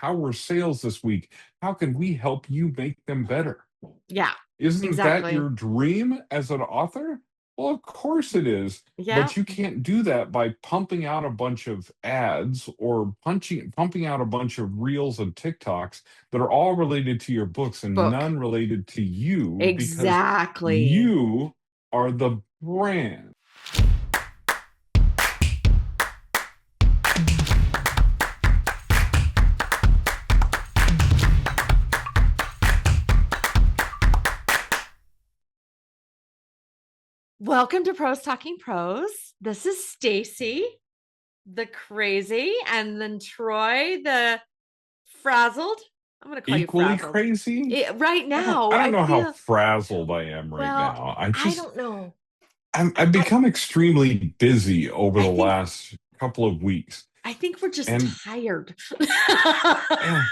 how were sales this week? How can we help you make them better? Yeah, Isn't that exactly. your dream as an author? Well, of course it is. Yeah, But you can't do that by pumping out a bunch of ads or pumping out a bunch of reels and TikToks that are all related to your books and book. none related to you because Exactly. you are the brand. Welcome to Pros Talking Prose. This is Stacey, the crazy, and then Troy, the frazzled. I'm going to call you Equally frazzled. crazy? Right I don't now, I don't I know how feel, frazzled I am right well, now. I don't know. I've I become extremely busy over I the think last couple of weeks. I think we're just And tired. eh,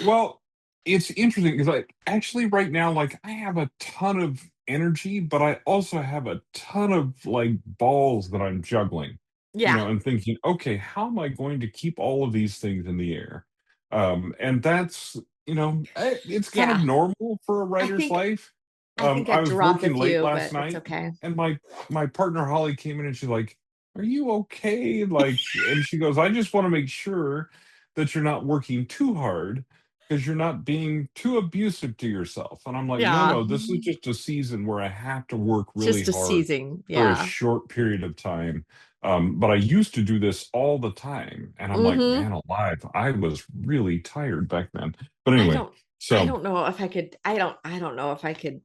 well, it's interesting because I actually right now, like I have a ton of energy, but I also have a ton of like balls that I'm juggling, Yeah, and thinking, okay, how am I going to keep all of these things in the air? And that's, it's kind of yeah. normal for a I writer's think life. I think I I was dropped a working late few, last but it's night okay. and my partner Holly came in and she's like, "Are you okay?" Like, and she goes, "I just want to make sure that you're not working too hard because you're not being too abusive to yourself." And I'm like, "No, Yeah, no, this is just a season where I have to work it's really just a hard season. for a Yeah. short period of time." But I used to do this all the time, and I'm like, Mm-hmm. man alive, I was really tired back then. But I anyway, don't I so don't know if I could I don't know if I could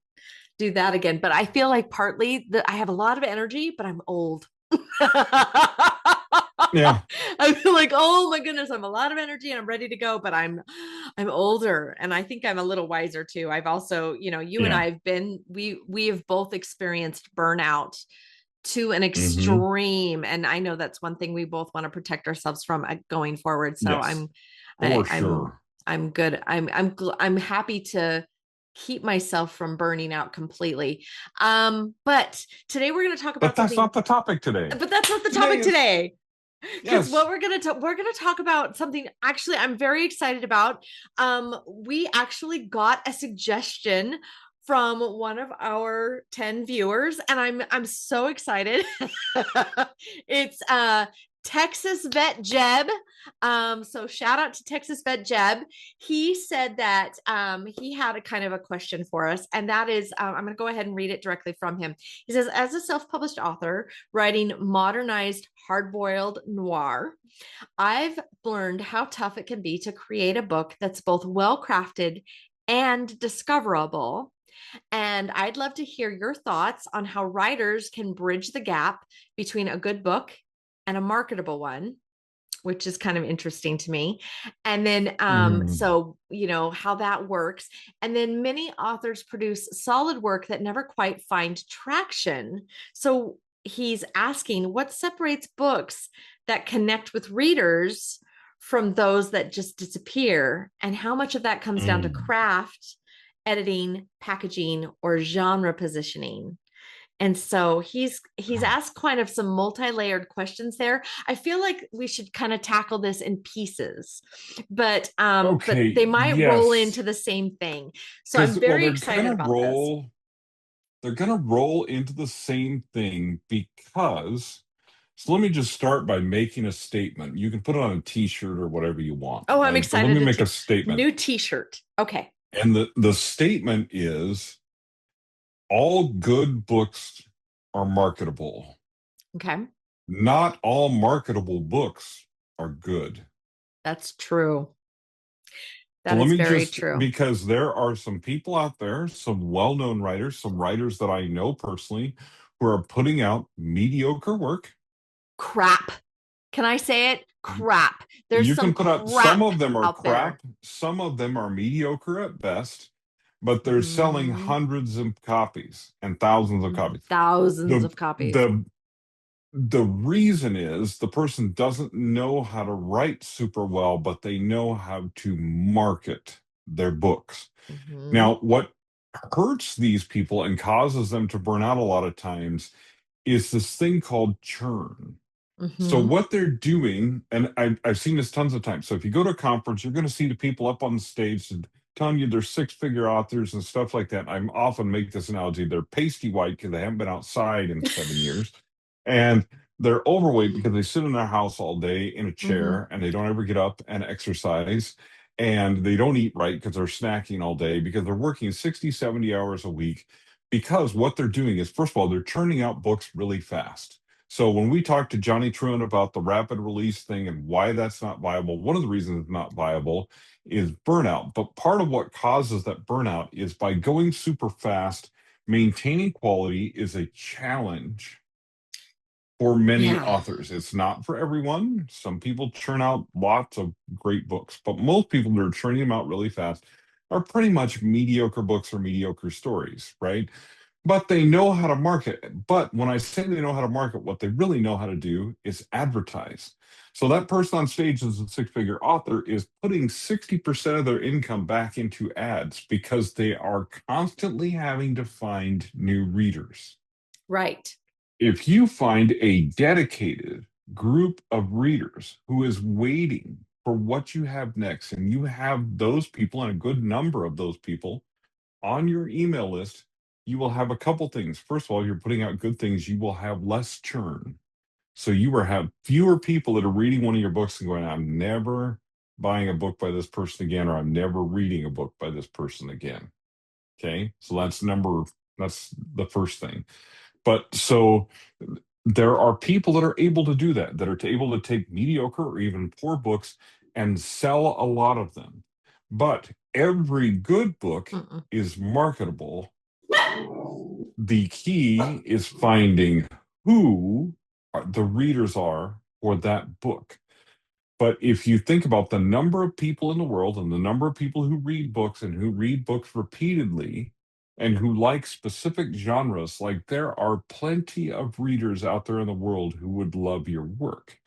do that again, but I feel like partly that I have a lot of energy, but I'm old. yeah, I feel like, oh my goodness, I'm a lot of energy and I'm ready to go, but I'm older and I think I'm a little wiser too. I've also, you and yeah, I have been we have both experienced burnout to an hmm, extreme, and I know that's one thing we both want to protect ourselves from going forward. So yes, I, for I'm sure. I'm good. I'm happy to keep myself from burning out completely. But today we're going to talk But about that's something. not the topic today. But that's not the Today topic is, today. Because what yes. we're gonna talk about something actually I'm very excited about. We actually got a suggestion from one of our 10 viewers, and I'm so excited. It's Texas Vet Jeb. So shout out to Texas Vet Jeb. He said that he had a kind of a question for us, and that is I'm going to go ahead and read it directly from him. He says, as a self-published author writing modernized hard-boiled noir, I've learned how tough it can be to create a book that's both well-crafted and discoverable. And I'd love to hear your thoughts on how writers can bridge the gap between a good book and a marketable one, which is kind of interesting to me. And then, Mm. so, how that works. And then many authors produce solid work that never quite find traction. So he's asking what separates books that connect with readers from those that just disappear, and how much of that comes down to Mm. craft, editing, packaging, or genre positioning. And so he's asked kind of some multi-layered questions there. I feel like we should kind of tackle this in pieces, but Okay, they might roll yes. into the same thing. So Because I'm well, very excited about this. they're gonna roll into the same thing because so let me just start by making a statement. You can put it on a t-shirt or whatever you want. Oh, I'm But let excited me to make a statement. new t-shirt. Okay. And the statement is all good books are marketable. Okay. Not all marketable books are good. That's true. So That let is me very just, true. because there are some people out there, some well-known writers, some writers that I know personally, who are putting out mediocre work. Crap. Can I say it? Crap. There's You some can put out, some crap of them are out there. crap, some of them are mediocre at best, but they're selling Mhm. hundreds of copies and thousands of copies. Thousands The of copies. the the reason is the person doesn't know how to write super well, but they know how to market their books. Mhm. Now, what hurts these people and causes them to burn out a lot of times is this thing called churn. So Mm-hmm. what they're doing, and I've seen this tons of times. So if you go to a conference, you're going to see the people up on the stage and telling you they're six-figure authors and stuff like that. I'm often make this analogy: they're pasty white because they haven't been outside in 7 years, and they're overweight because they sit in their house all day in a Mm-hmm. chair and they don't ever get up and exercise, and they don't eat right because they're snacking all day because they're working 60, 70 hours a week. Because what they're doing is, first of all, they're churning out books really fast. So when we talked to Johnny Truant about the rapid release thing and why that's not viable, one of the reasons it's not viable is burnout. But part of what causes that burnout is by going super fast, maintaining quality is a challenge for many Yeah. authors. It's not for everyone. Some people churn out lots of great books, but most people that are churning them out really fast are pretty much mediocre books or mediocre stories, right? But they know how to market. But when I say they know how to market, what they really know how to do is advertise. So that person on stage as a six-figure author is putting 60% of their income back into ads because they are constantly having to find new readers. Right. If you find a dedicated group of readers who is waiting for what you have next, and you have those people and a good number of those people on your email list, you will have a couple things. First of all, you're putting out good things, you will have less churn. So you will have fewer people that are reading one of your books and going, I'm never buying a book by this person again, or I'm never reading a book by this person again. Okay. So that's the first thing. But so there are people that are able to do that, that are able to take mediocre or even poor books and sell a lot of them. But every good book Mm-mm. is marketable. The key is finding who the readers are for that book. But if you think about the number of people in the world and the number of people who read books and who read books repeatedly and who like specific genres, like there are plenty of readers out there in the world who would love your work.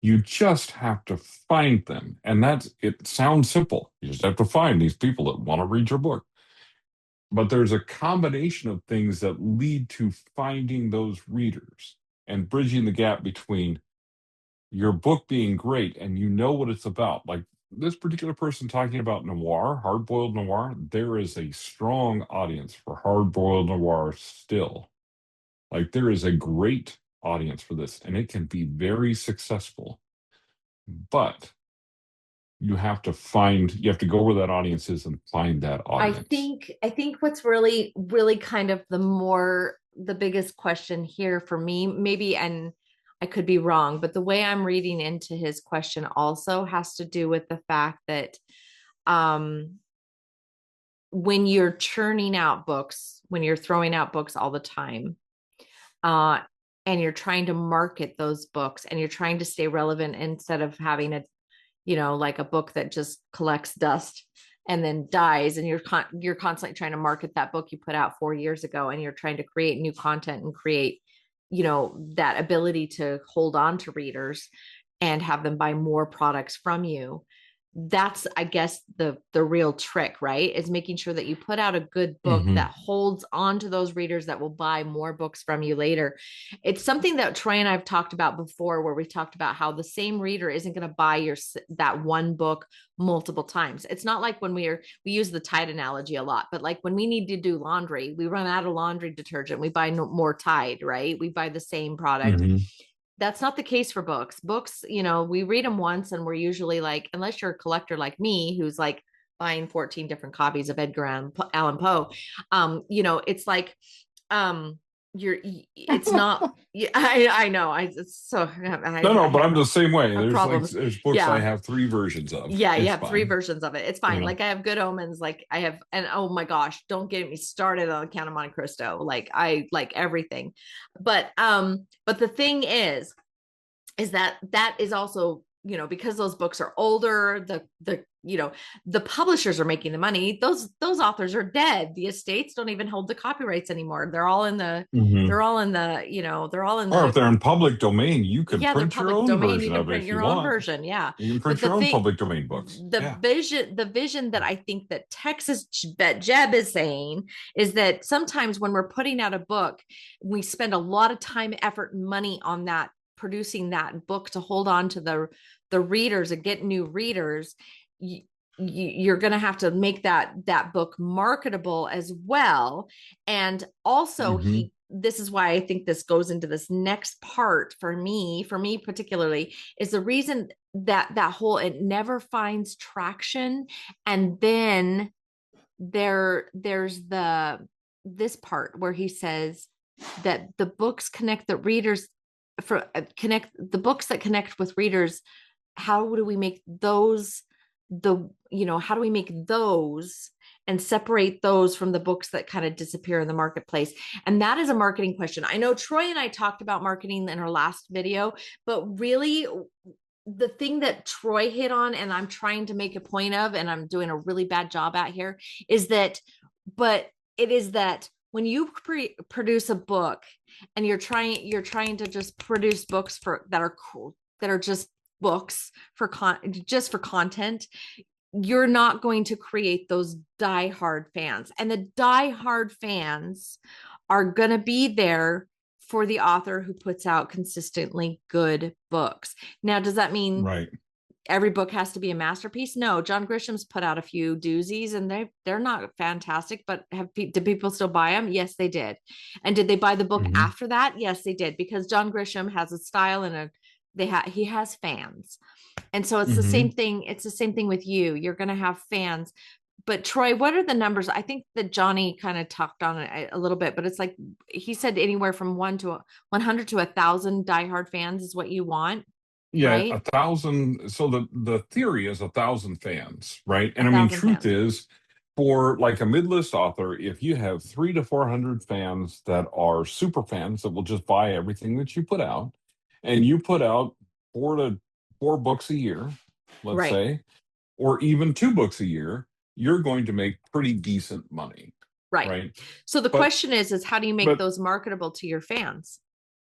You just have to find them. And it sounds simple. You just have to find these people that want to read your book. But there's a combination of things that lead to finding those readers and bridging the gap between your book being great and you know what it's about. Like this particular person talking about noir, hard-boiled noir, there is a strong audience for hard-boiled noir still. Like there is a great audience for this, and it can be very successful. But you have to go where that audience is and find that audience. I think what's really, really kind of the biggest question here for me, maybe, and I could be wrong, but the way I'm reading into his question also has to do with the fact that um when you're churning out books, when you're throwing out books all the time, uh, and you're trying to market those books and you're trying to stay relevant instead of having a, like a book that just collects dust and then dies, and you're constantly trying to market that book you put out 4 years ago, and you're trying to create new content and create, that ability to hold on to readers and have them buy more products from you. That's, I guess, the real trick, right, is making sure that you put out a good book Mm-hmm. that holds on to those readers that will buy more books from you later. It's something that Troy and I've talked about before, where we've talked about how the same reader isn't going to buy that one book multiple times. It's not like when we use the Tide analogy a lot, but like when we need to do laundry, we run out of laundry detergent, we buy more Tide, right? We buy the same product. Mm-hmm. That's not the case for books. Books, we read them once and we're usually like, unless you're a collector like me, who's like buying 14 different copies of Edgar Allan Poe, it's like, um, it's not, yeah, I know. No, no, I but I'm have the same way. problems. There's books I Yeah. have three versions of. Yeah, you It's have three fine, versions of it. It's you fine. know. Like I have Good Omens, like I have, and oh my gosh, don't get me started on Count of Monte Cristo. Like I like everything. But the thing is that is also, because those books are older, the publishers are making the money. Those authors are dead. The estates don't even hold the copyrights anymore. They're all in the Mm-hmm. they're all in the you know they're all in Or if the they're in public domain, you could yeah, they're print your public own domain. You version can of it print if you your own want. version. Yeah. You can But print your own public domain books. Yeah. the vision that I think that Jeb is saying is that sometimes when we're putting out a book, we spend a lot of time, effort, and money on that producing that book to hold on to the readers and get new readers, you're going to have to make that book marketable as well. And also Mm-hmm. this is why I think this goes into this next part for me particularly, is the reason that whole, it never finds traction. And then there's this part where he says that the books connect the readers for connect the books that connect with readers. How do we make those how do we make those and separate those from the books that kind of disappear in the marketplace? And that is a marketing question. I know Troy and I talked about marketing in our last video, but really the thing that Troy hit on, and I'm trying to make a point of, and I'm doing a really bad job at here, is that, but it is that when you produce a book and you're trying to just produce books for that are cool, that are just books for just for content, you're not going to create those diehard fans. And the diehard fans are going to be there for the author who puts out consistently good books. Now, does that mean Right. every book has to be a masterpiece? No, John Grisham's put out a few doozies and they're not fantastic, but did people still buy them? Yes, they did. And did they buy the book Mm-hmm. after that? Yes, they did, because John Grisham has a style and he has fans. And so it's the Mm-hmm. same thing. It's the same thing with you. You're going to have fans. But Troy, what are the numbers? I think that Johnny kind of talked on it a little bit, but it's like he said anywhere from 100 to 1,000 diehard fans is what you want, Yeah, right? 1,000. So the theory is 1,000 fans, right? A And I mean, thousand truth fans. is, for like a mid-list author, if you have 300 to 400 fans that are super fans that will just buy everything that you put out, and you put out four books a year, let's Right. say, or even 2 books a year, you're going to make pretty decent money, Right. right? So the But question is how do you make but those marketable to your fans?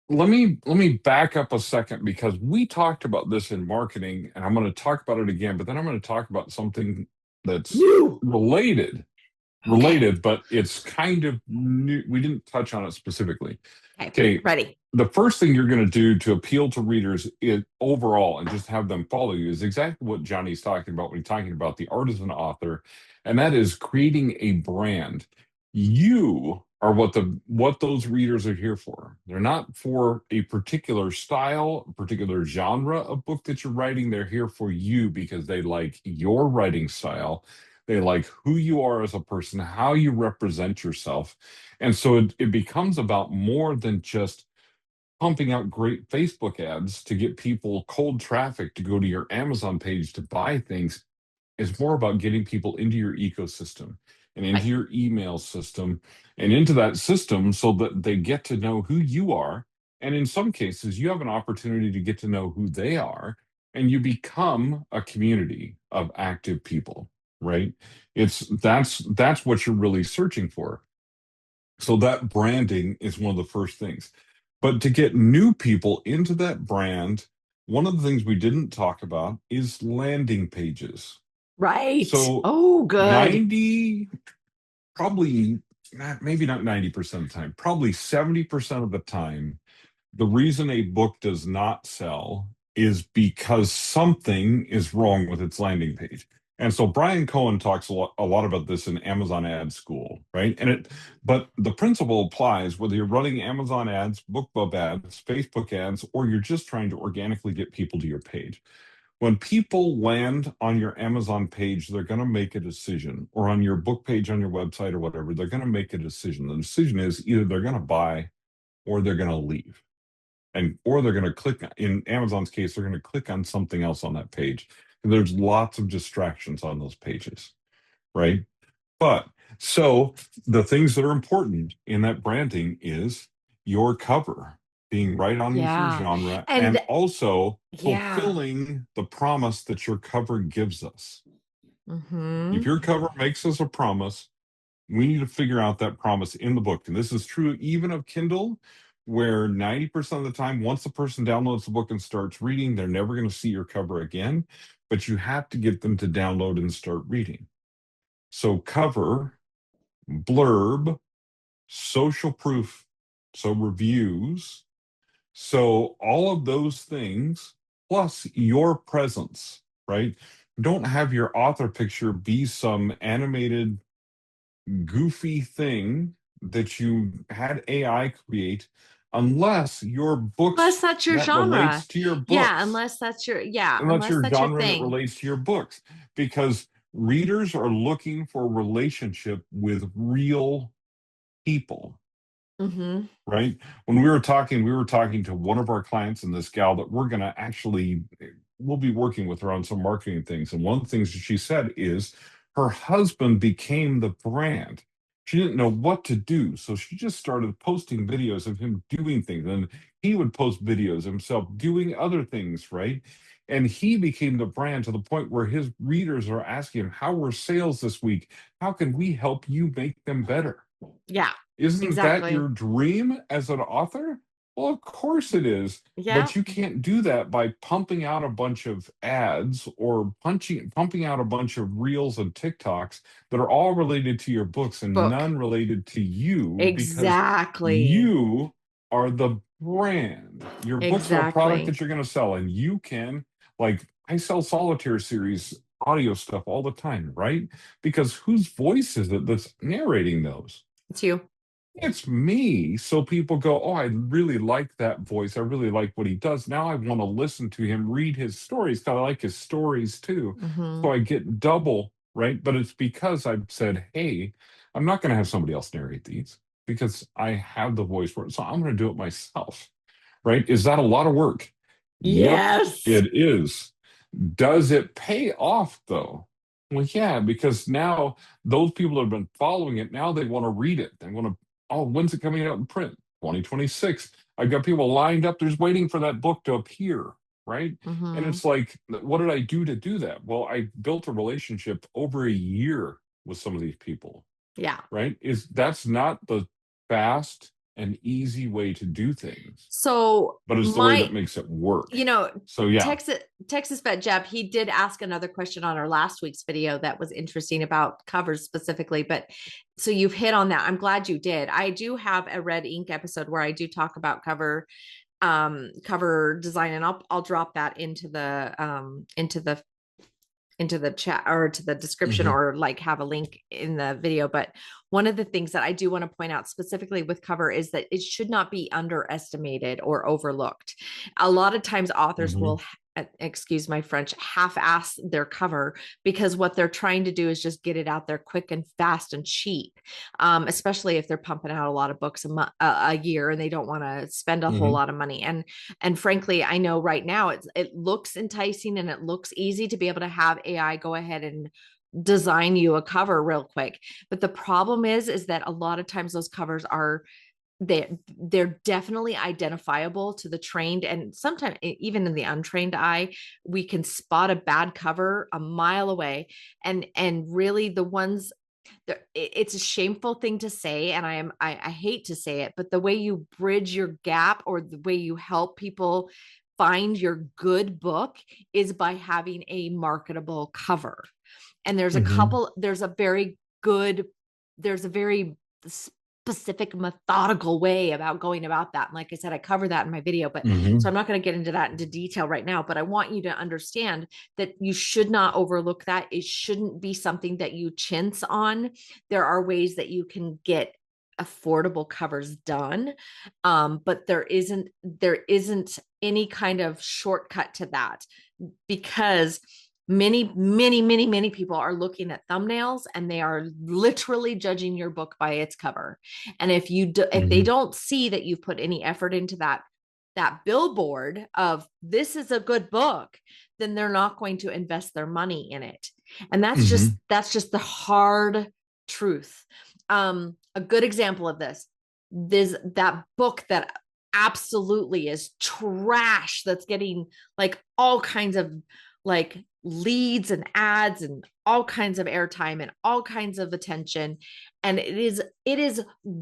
let me back up a second, because we talked about this in marketing, and I'm going to talk about it again, but then I'm going to talk about something that's New. related, Okay. but it's kind of new. We didn't touch on it specifically. Okay. Okay, Ready. the first thing you're going to do to appeal to readers is overall and just have them follow you is exactly what Johnny's talking about when he's talking about the artisan author, and that is creating a brand. You are what those readers are here for. They're not for a particular style, a particular genre of book that you're writing. They're here for you because they like your writing style. They like who you are as a person, how you represent yourself. And so it becomes about more than just pumping out great Facebook ads to get people cold traffic to go to your Amazon page to buy things. It's more about getting people into your ecosystem and into Right. your email system and into that system so that they get to know who you are. And in some cases, you have an opportunity to get to know who they are, and you become a community of active people, right? That's what you're really searching for. So that branding is one of the first things. But to get new people into that brand, one of the things we didn't talk about is landing pages. Right. So Oh, good. 90, probably not, maybe not 90% of the time, probably 70% of the time, the reason a book does not sell is because something is wrong with its landing page. And so Brian Cohen talks a lot about this in Amazon Ad School, right? But the principle applies whether you're running Amazon ads, BookBub ads, Facebook ads, or you're just trying to organically get people to your page. When people land on your Amazon page, they're going to make a decision, or on your book page on your website or whatever, they're going to make a decision. The decision is either they're going to buy or they're going to leave. Or they're going to click, in Amazon's case, they're going to click on something else on that page. There's lots of distractions on those pages, right? But so the things that are important in that branding is your cover being right on with your Yeah. genre, and And also yeah. fulfilling the promise that your cover gives us. If Mm-hmm. your cover makes us a promise, we need to figure out that promise in the book. And this is true even of Kindle, where 90% of the time, once the person downloads the book and starts reading, they're never going to see your cover again. But you have to get them to download and start reading. So, cover, blurb, social proof, so reviews, So all of those things, plus your presence, right? Don't have your author picture be some animated, goofy thing that you had AI create, unless your Unless books that's your that genre. relates to your Yeah, books, unless unless your that's your genre that thing. relates to your books, because readers are looking for relationship with real people, Mm-hmm. right? When we were talking to one of our clients and this gal that we're going to actually, we'll be working with her on some marketing things. And one of the things that she said is her husband became the brand. She didn't know what to do. So she just started posting videos of him doing things. And he would post videos of himself doing other things, right? And he became the brand to the point where his readers are asking him, how were sales this week? How can we help you make them better? Yeah, Isn't that exactly. your dream as an author? Well, of course it is. Yeah, But you can't do that by pumping out a bunch of ads or pumping out a bunch of reels and TikToks that are all related to your books and book. none related to you, because Exactly. you are the brand. Your books are a product Exactly. that you're going to sell, and you can, like, I sell solitaire series audio stuff all the time, right? Because whose voice is it that's narrating those? It's you. It's me. So people go, oh, I really like that voice. I really like what he does. Now I want to listen to him read his stories because I like his stories too. Mm-hmm. So I get double, right? But it's because I've said, hey, I'm not going to have somebody else narrate these because I have the voice for it. So I'm going to do it myself, right? Is that a lot of work? Yep, Yes. it is. Does it pay off though? Well, yeah, because now those people that have been following it, now they want to read it. They want to, oh, when's it coming out in print? 2026. I've got people lined up, there's waiting for that book to appear, right? And Mm-hmm. it's like, what did I do to do that? Well, I built a relationship over a year with some of these people, Yeah. right? Is that's not the fast and easy way to do things, So but it's the way my that makes it work. you know, So yeah. Texas Vet Jeb, he did ask another question on our last week's video that was interesting about covers specifically. But so you've hit on that. I'm glad you did. I do have a red ink episode where I do talk about cover design, and I'll drop that into the chat or to the description, Mhm. or like have a link in the video. But one of the things that I do want to point out specifically with cover is that it should not be underestimated or overlooked. A lot of times authors Mhm. will, excuse my French, half-ass their cover because what they're trying to do is just get it out there quick and fast and cheap, especially if they're pumping out a lot of books a year and they don't want to spend a whole Mhm. lot of money. And frankly, I know right now it looks enticing and it looks easy to be able to have AI go ahead and design you a cover real quick. But the problem is that a lot of times those covers are, they're definitely identifiable to the trained, and sometimes even in the untrained eye we can spot a bad cover a mile away. And really the ones, it's a shameful thing to say, and I hate to say it, but the way you bridge your gap or the way you help people find your good book is by having a marketable cover. And Mhm. there's a very specific methodical way about going about that. And like I said, I cover that in my video, but so Mhm. I'm not going to get into that into detail right now, but I want you to understand that you should not overlook that. It shouldn't be something that you chintz on. There are ways that you can get affordable covers done, but there isn't any kind of shortcut to that, because many people are looking at thumbnails and they are literally judging your book by its cover. And if they Mhm. don't see that you've put any effort into that billboard of this is a good book, then they're not going to invest their money in it. And Mhm. that's just the hard truth. A good example of this that book that absolutely is trash, that's getting like all kinds of like leads and ads and all kinds of airtime and all kinds of attention, and it is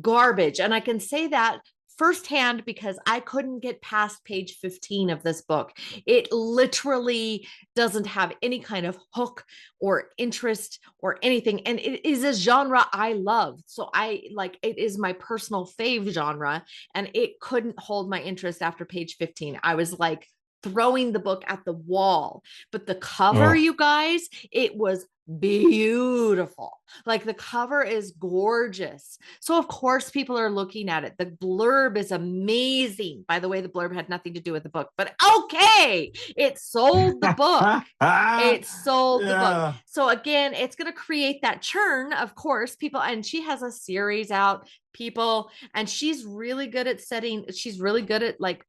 garbage. And I can say that firsthand because I couldn't get past page 15 of this book. It literally doesn't have any kind of hook or interest or anything. And it is a genre I love. So I like, it is my personal fave genre. And it couldn't hold my interest after page 15. I was like throwing the book at the wall. But the cover, Oh, you guys, it was beautiful. Like the cover is gorgeous. So of course people are looking at it. The blurb is amazing. By the way, the blurb had nothing to do with the book, but okay, it sold the book. It sold the book. yeah. So again, it's going to create that churn, of course, people. And she has a series out, people, and she's really good at setting, she's really good at like,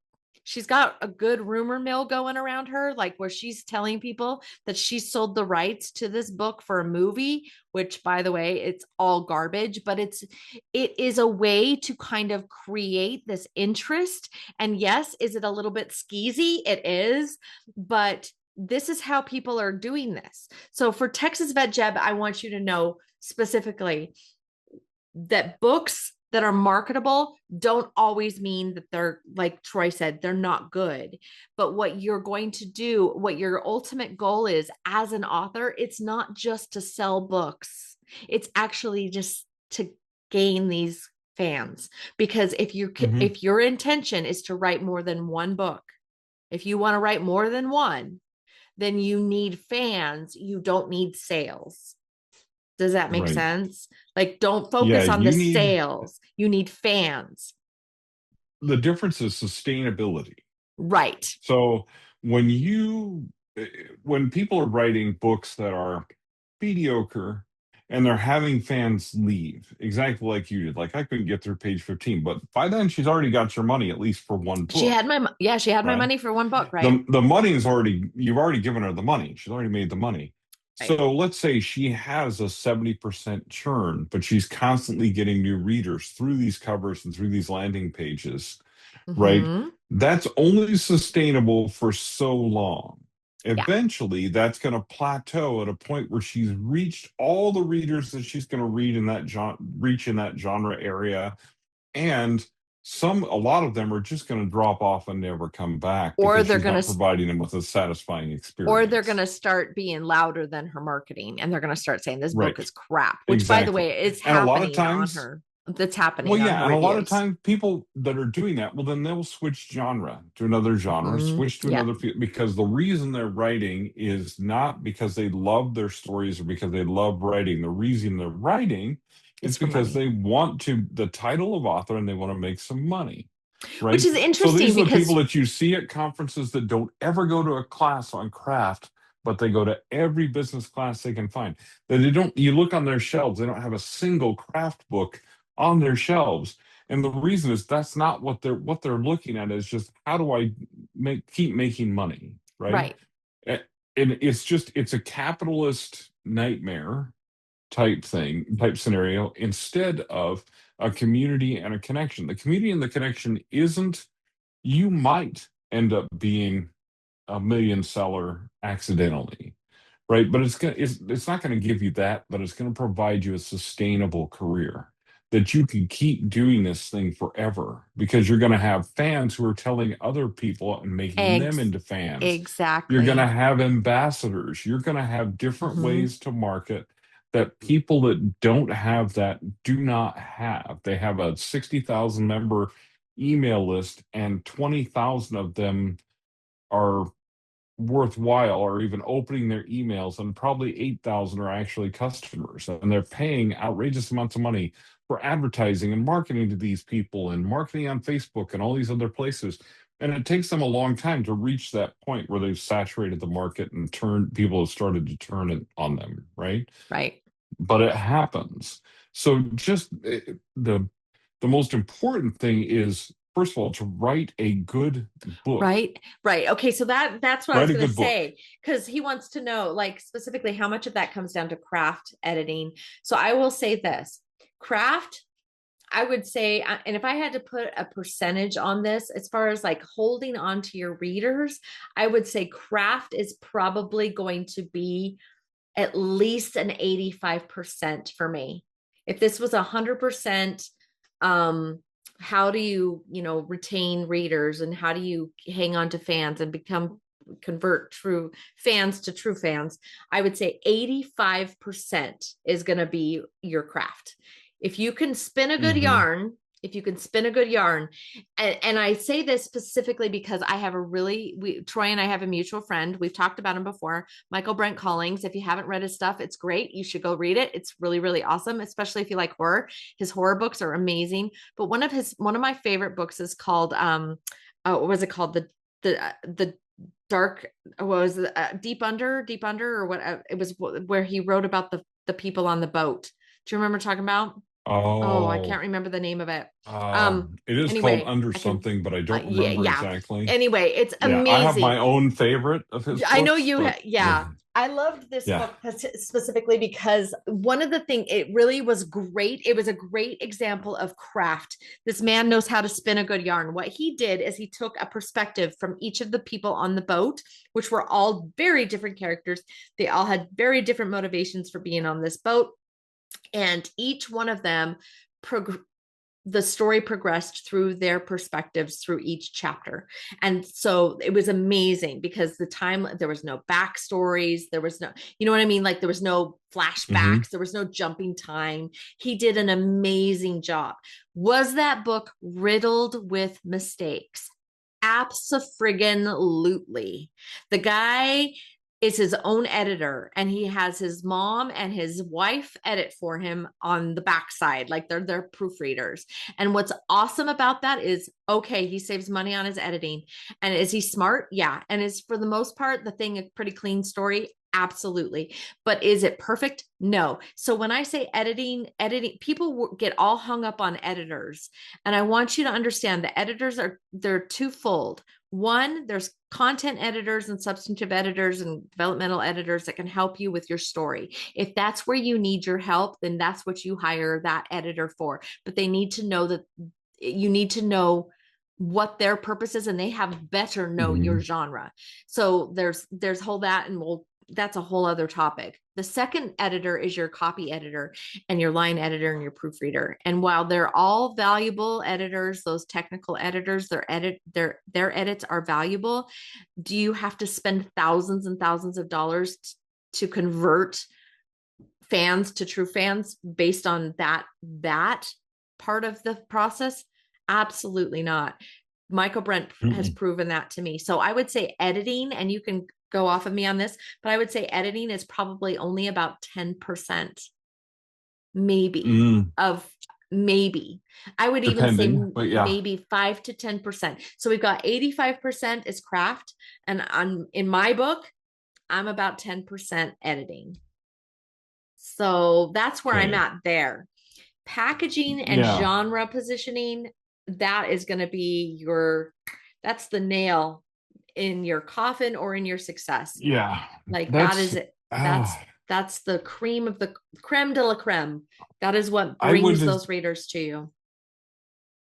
she's got a good rumor mill going around her, like where she's telling people that she sold the rights to this book for a movie, which by the way, it's all garbage, but it is a way to kind of create this interest. And yes, is it a little bit skeezy? It is, but this is how people are doing this. So for Texas Vet Jeb, I want you to know specifically that books that are marketable don't always mean that they're, like Troy said, they're not good. But what you're going to do, what your ultimate goal is as an author, it's not just to sell books. It's actually just to gain these fans. Because Mhm. if your intention is to write more than one book, if you want to write more than one, then you need fans. You don't need sales. Does that make Right. sense? Like, don't Yeah, focus on the you need sales. You need fans. the difference is sustainability. Right. So when you when people are writing books that are mediocre and they're having fans leave, exactly like you did. Like I couldn't get through page 15, but by then she's already got your money at least for one book, She had my right? money for one book, right? The money is already you've already given her the money. She's already made the money. Right. So let's say she has a 70% churn, but she's constantly getting new readers through these covers and through these landing pages, right? Mm-hmm. That's only sustainable for so long. Yeah. Eventually, that's going to plateau at a point where she's reached all the readers that she's going to read in that reach in that genre area, and a lot of them are just going to drop off and never come back Or because they're she's gonna not providing them with a satisfying or they're experience. gonna start being louder than her marketing, and they're gonna start saying this book Right. is crap. Which, by the Exactly. way, is And a lot of happening on times, her. That's well, happening on her yeah, and a lot of reviews. times people that are doing that, well, then they'll switch genre to another genre, Mm-hmm. switch to Yeah, another because the reason they're writing is not because they love their stories or because they love writing. The reason they're writing it's is for because money, they want to the title of author and they want to make some money, which right? is So interesting these are the people because that you see at conferences that don't ever go to a class on craft, but they go to every business class they can find. That they don't, you look on their shelves, they don't have a single craft book on their shelves. And the reason is that's not what they're looking at is just how do I keep making money, right? right, And it's a capitalist nightmare type scenario instead of a community and a connection. The community and the connection isn't you might end up being a million seller accidentally, right? But it's not going to give you that, but it's going to provide you a sustainable career that you can keep doing this thing forever because you're going to have fans who are telling other people and making them eggs, into fans. You're going to exactly. have ambassadors. You're going to have different Mm-hmm. ways to market that people that don't have that do not have. They have a 60,000 member email list and 20,000 of them are worthwhile or even opening their emails, and probably 8,000 are actually customers and they're paying outrageous amounts of money for advertising and marketing to these people and marketing on Facebook and all these other places. And it takes them a long time to reach that point where they've saturated the market and people have started to turn it on them, right? Right. But it happens. So just the most important thing is, first of all, to write a good book. Right. Right. Okay. So that's what I was Write a going to good book. say, because he wants to know, like, specifically how much of that comes down to craft editing. So I will say this craft, I would say, and if I had to put a percentage on this, as far as like holding on to your readers, I would say craft is probably going to be at least an 85% for me. If this was 100%, how do you, retain readers, and how do you hang on to fans and convert true fans to true fans, I would say 85% is going to be your craft. If you can spin a good Hmm. yarn, if you can spin a good yarn, and I say this specifically because I have Troy and I have a mutual friend. We've talked about him before, Michael Brent Collings. If you haven't read his stuff, it's great. You should go read it. It's really, really awesome, especially if you like horror. His horror books are amazing. But one of my favorite books is called what was it called? The dark, what was it, deep under, or what, it was where he wrote about the people on the boat. Do you remember talking about? Oh, I Oh, can't remember the name of it. Um, it is called anyway, Under I can, Something, but I don't yeah, remember yeah. exactly. Anyway, it's Yeah, I have amazing. my own favorite of his I know books, but yeah. I loved this yeah. book specifically because one of the things, it really was great. It was a great example of craft. This man knows how to spin a good yarn. What he did is he took a perspective from each of the people on the boat, which were all very different characters. They all had very different motivations for being on this boat. And each one of them prog- the story progressed through their perspectives through each chapter. And so it was amazing because there was no backstories. There was no, you know what I mean? Like there was no Hmm. flashbacks. There was no jumping time. He did an amazing job. Was that book riddled with mistakes? Abso-friggin-lutely. The guy is his own editor, and he has his mom and his wife edit for him on the backside, like they're proofreaders. And what's awesome about that is, okay, he saves money on his editing. And is he smart? Yeah. And is, for the most part, the thing a pretty clean story? Absolutely. But is it perfect? No. So when I say editing, people get all hung up on editors. And I want you to understand the editors they're twofold. One, there's content editors and substantive editors and developmental editors that can help you with your story. If that's where you need your help, then that's what you hire that editor for. But they need to know that you need to know what their purpose is, and they have better know your Hmm. genre. So there's whole that, and that's a whole other topic. The second editor is your copy editor and your line editor and your proofreader. And while they're all valuable editors, those technical editors, their edits are valuable. Do you have to spend thousands and thousands of dollars to convert fans to true fans based on that part of the process? Absolutely not. Michael Brent has Mm-mm. proven that to me. So I would say editing, and you can go off of me on this, but I would say editing is probably only about 10%, maybe, Mm, of maybe. I would even say depending, but yeah, maybe 5 to 10%. So we've got 85% is craft, and in my book, I'm about 10% editing. So that's where I'm okay, at there. Packaging and yeah, genre positioning, that is going to be that's the nail in your coffin or in your success. yeah. Like that That's is it. ah, That's the cream of the creme de la creme. That is what I brings would those readers to you.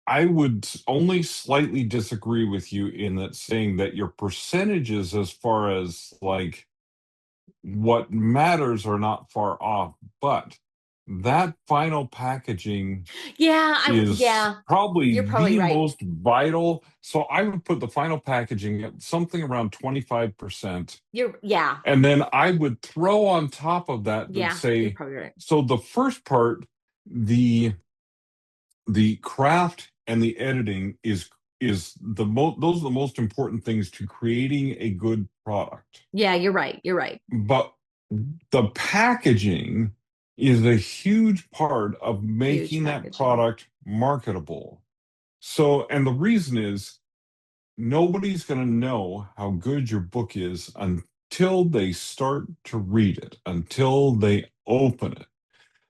I would only slightly disagree with you in that saying that your percentages as far as like what matters are not far off, but that final packaging is Yeah, probably you're probably the right. most vital. So I would put the final packaging at something around 25%. Yeah, And then I would throw on top of that that you're say, probably right. so the first part, the craft and the editing is those are the most important things to creating a good product. Yeah, you're right. You're right. But the packaging is a huge part of Huge making that packaging. product marketable. So, and the reason is nobody's going to know how good your book is until they start to read it, until they open it.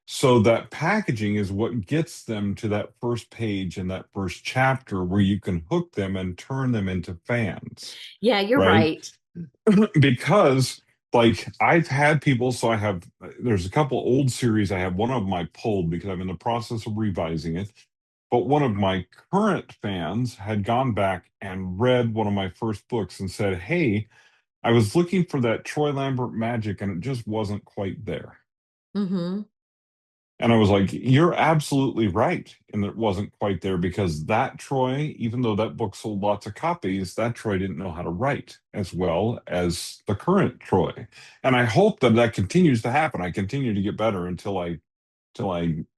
So that packaging is what gets them to that first page and that first chapter where you can hook them and turn them into fans, Yeah, you're right? right. Because like I've had people, so there's a couple old series. I have one of them I pulled because I'm in the process of revising it. But one of my current fans had gone back and read one of my first books and said, "Hey, I was looking for that Troy Lambert magic and it just wasn't quite there." Mm-hmm. And I was like, you're absolutely right. And it wasn't quite there because that Troy, even though that book sold lots of copies, that Troy didn't know how to write as well as the current Troy. And I hope that that continues to happen. I continue to get better until I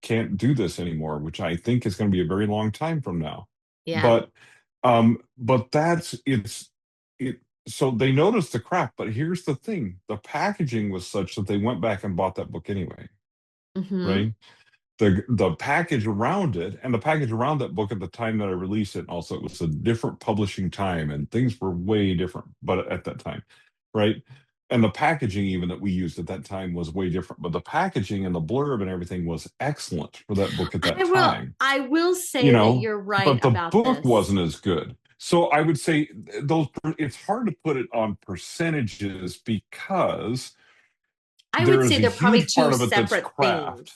can't do this anymore, which I think is going to be a very long time from now. Yeah. But that's it. So they noticed the craft, but here's the thing: the packaging was such that they went back and bought that book anyway, Hmm. right? The package around it and the package around that book at the time that I released it also it was a different publishing time and things were way different but at that time, right? And the packaging even that we used at that time was way different, but the packaging and the blurb and everything was excellent for that book at that time, I will you say that know, you're right but the about book this. wasn't as good. So I would say those it's hard to put it on percentages because I would there say is a they're probably huge two part of it that's separate craft. things.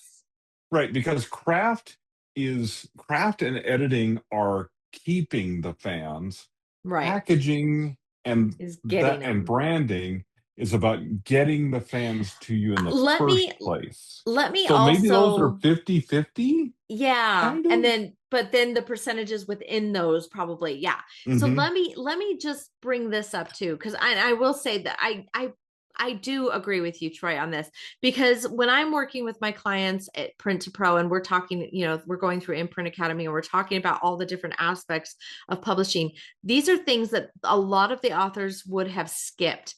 Right, because craft and editing are keeping the fans. Right. Packaging and Is getting that and them. branding is about getting the fans to you in the Let first me place. let me So maybe those are also 50-50, yeah, kind and of. then but then the percentages within those probably yeah. So Mm-hmm. let me just bring this up too because I will say that I do agree with you, Troy, on this because when I'm working with my clients at Print to Pro and we're talking, you know, we're going through Imprint Academy and we're talking about all the different aspects of publishing. These are things that a lot of the authors would have skipped.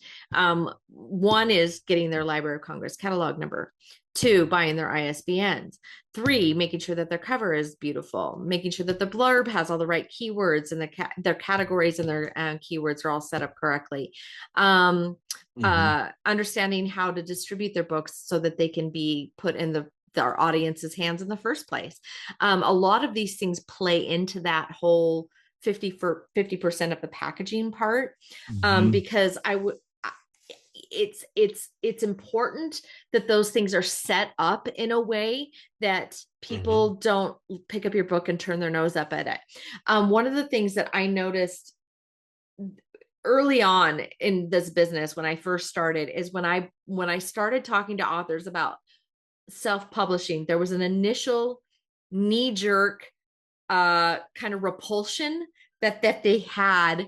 One is getting their Library of Congress catalog number. Two, buying their ISBNs. Three, making sure that their cover is beautiful, making sure that the blurb has all the right keywords and their categories and their keywords are all set up correctly. Um, Mm-hmm. Understanding how to distribute their books so that they can be put in our audience's hands in the first place. A lot of these things play into that whole 50% of the packaging part Mm-hmm. because I would it's important that those things are set up in a way that Mm-hmm. people don't pick up your book and turn their nose up at it. One of the things that I noticed early on in this business when I first started is when I started talking to authors about self-publishing, there was an initial knee-jerk kind of repulsion that they had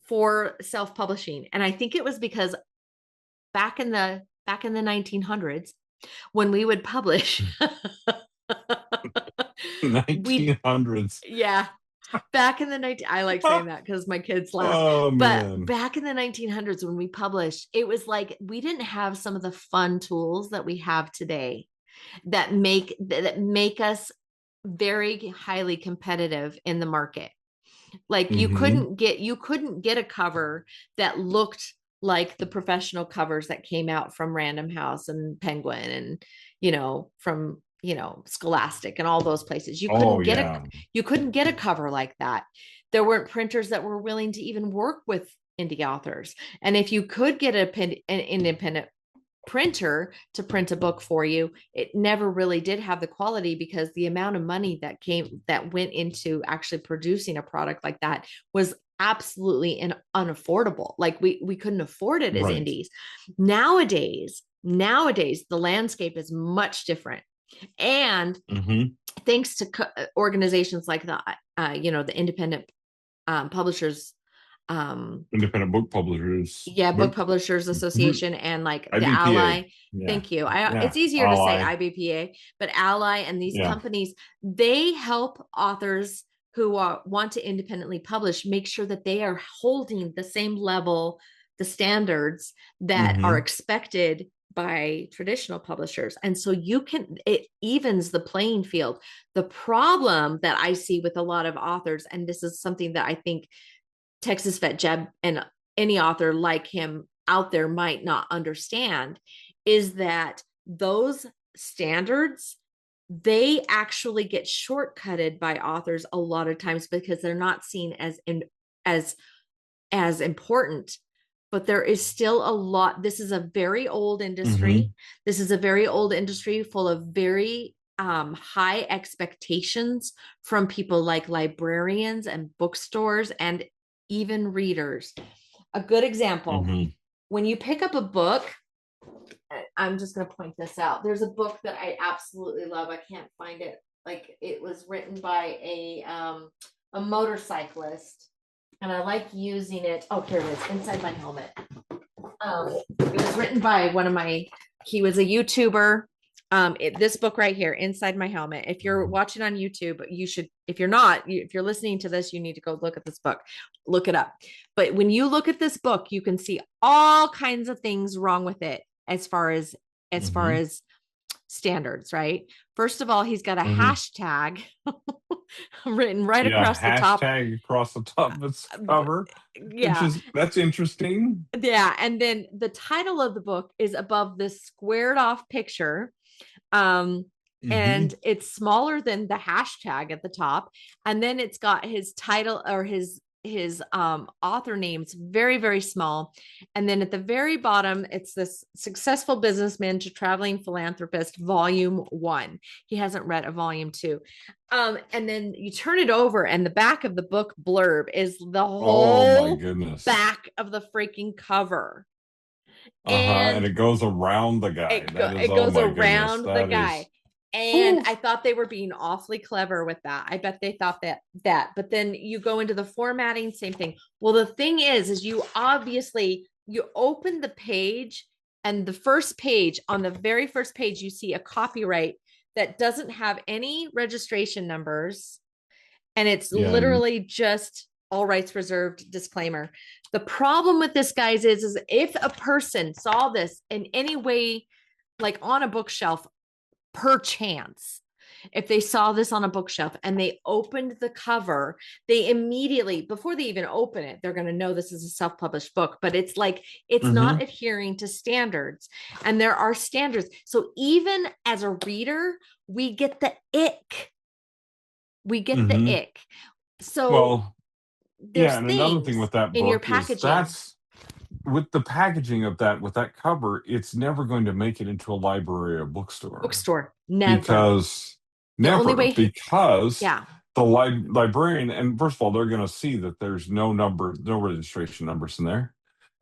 for self-publishing. And I think it was because back in the 1900s when we would publish we 1900s. yeah back in the 19 I like saying that because my kids laugh Oh but man. back in the 1900s when we published it was like we didn't have some of the fun tools that we have today that make us very highly competitive in the market. Like Mm-hmm. you couldn't get a cover that looked like the professional covers that came out from Random House and Penguin and from Scholastic and all those places. Oh yeah. You couldn't get a cover like that. There weren't printers that were willing to even work with indie authors. And if you could get an independent printer to print a book for you, it never really did have the quality because the amount of money that went into actually producing a product like that was absolutely unaffordable. Like we couldn't afford it as Right. indies. Nowadays the landscape is much different. And Mm-hmm. thanks to organizations like the independent publishers Independent book publishers, yeah, Book book Publishers group, Association and like the IBPA. Ally. Yeah. Thank you. Yeah. It's easier to say Ally. IBPA, but Ally and these Yeah. companies, they help authors who want to independently publish make sure that they are holding the same level, the standards that are Mm-hmm. expected by traditional publishers. And so it evens the playing field. The problem that I see with a lot of authors, and this is something that I think Texas Vet Jeb and any author like him out there might not understand is that those standards they actually get shortcutted by authors a lot of times because they're not seen as as important, but there is still a lot. This is a very old Mm-hmm. industry. This is a very old industry full of very high expectations from people like librarians and bookstores and even readers. A good example, Mm-hmm. when you pick up a book I'm just going to point this out. There's a book that I absolutely love. I can't find it. Like, it was written by a motorcyclist, and I like using it. Oh, here it is, Inside My Helmet. It was written by he was a YouTuber. This book right here, Inside My Helmet. If you're watching on YouTube, you should, if you're not, if you're listening to this, you need to go look at this book, look it up. But when you look at this book, you can see all kinds of things wrong with it as far as Mm-hmm. standards, right? First of all, he's got a Mm-hmm. hashtag written right Yeah, across the top. hashtag across the top of its cover, which Yeah. is that's interesting. Yeah. And then the title of the book is above this squared off picture. Um, Mm-hmm. and it's smaller than the hashtag at the top. And then it's got his title, or his author names very, very small. And then at the very bottom, it's this successful businessman to traveling philanthropist, volume 1. He hasn't read a volume 2. And then you turn it over, and the back of the book blurb is the Oh my whole goodness. back of the freaking cover. Uh-huh. And And it goes around the guy. That is, it oh goes my goodness. around the That guy. is, And whew. I thought they were being awfully clever with that. I bet they thought that, but then you go into the formatting, same thing. Well, the thing is you obviously, you open the page, and the first page, on the very first page, you see a copyright that doesn't have any registration numbers. And it's Yeah. And literally just all rights reserved disclaimer. The problem with this, guys, is if a person saw this in any way, like on a bookshelf, perchance, if they saw this on a bookshelf and they opened the cover, they immediately, before they even open it, they're going to know this is a self-published book. But it's like, it's not mm-hmm. adhering to standards, and there are standards. So even as a reader, we get the ick. We get the Mm-hmm. ick. So Well, there's yeah, and another thing things with that in your book is packaging. that's with the packaging of that, with that cover, it's never going to make it into a library or bookstore. Bookstore, never. Because The only never, way, because yeah, the librarian, and first of all, they're going to see that there's no number, no registration numbers in there.